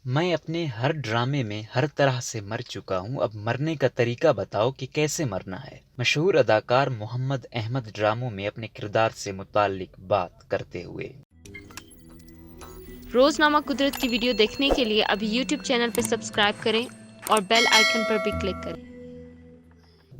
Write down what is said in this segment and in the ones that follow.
میں اپنے ہر ڈرامے میں ہر طرح سے مر چکا ہوں، اب مرنے کا طریقہ بتاؤ کہ کیسے مرنا ہے۔ مشہور اداکار محمد احمد ڈراموں میں اپنے کردار سے متعلق بات کرتے ہوئے۔ روزنامہ قدرت کی ویڈیو دیکھنے کے لیے ابھی یوٹیوب چینل پہ سبسکرائب کریں اور بیل آئیکن پر بھی کلک کریں۔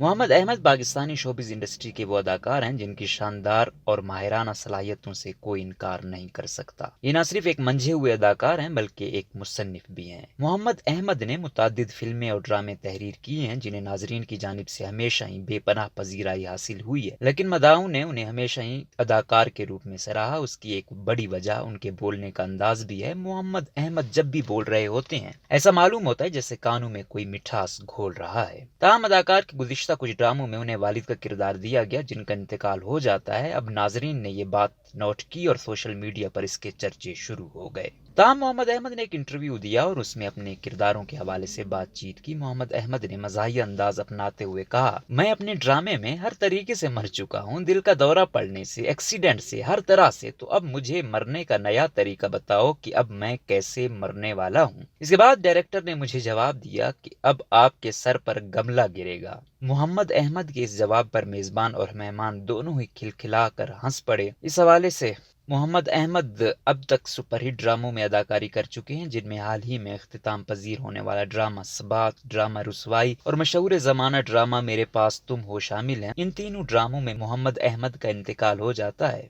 محمد احمد پاکستانی شوبز انڈسٹری کے وہ اداکار ہیں جن کی شاندار اور ماہرانہ صلاحیتوں سے کوئی انکار نہیں کر سکتا۔ یہ نہ صرف ایک منجھے ہوئے اداکار ہیں بلکہ ایک مصنف بھی ہیں۔ محمد احمد نے متعدد فلمیں اور ڈرامے تحریر کیے ہیں جنہیں ناظرین کی جانب سے ہمیشہ ہی بے پناہ پذیرائی حاصل ہوئی ہے، لیکن مداحوں نے انہیں ہمیشہ ہی اداکار کے روپ میں سراہا۔ اس کی ایک بڑی وجہ ان کے بولنے کا انداز بھی ہے۔ محمد احمد جب بھی بول رہے ہوتے ہیں ایسا معلوم ہوتا ہے جیسے کانوں میں کوئی مٹھاس گھول رہا ہے۔ تاہم اداکار کے گزشتہ کچھ ڈراموں میں انہیں والد کا کردار دیا گیا جن کا انتقال ہو جاتا ہے۔ اب ناظرین نے یہ بات نوٹ کی اور سوشل میڈیا پر اس کے چرچے شروع ہو گئے۔ تاہم محمد احمد نے ایک انٹرویو دیا اور اس میں اپنے کرداروں کے حوالے سے بات چیت کی۔ محمد احمد نے مزاحیہ انداز اپناتے ہوئے کہا، میں اپنے ڈرامے میں ہر طریقے سے مر چکا ہوں، دل کا دورہ پڑنے سے، ایکسیڈنٹ سے، ہر طرح سے، تو اب مجھے مرنے کا نیا طریقہ بتاؤ کہ اب میں کیسے مرنے والا ہوں۔ اس کے بعد ڈائریکٹر نے مجھے جواب دیا کہ اب آپ کے سر پر گملہ گرے گا۔ محمد احمد کے اس جواب پر میزبان اور مہمان دونوں ہی کھلکھلا کر ہنس پڑے۔ اس حوالے سے محمد احمد اب تک سپر ہٹ ڈراموں میں اداکاری کر چکے ہیں جن میں حال ہی میں اختتام پذیر ہونے والا ڈرامہ ثبات، ڈرامہ رسوائی اور مشہور زمانہ ڈرامہ میرے پاس تم ہو شامل ہیں۔ ان تینوں ڈراموں میں محمد احمد کا انتقال ہو جاتا ہے۔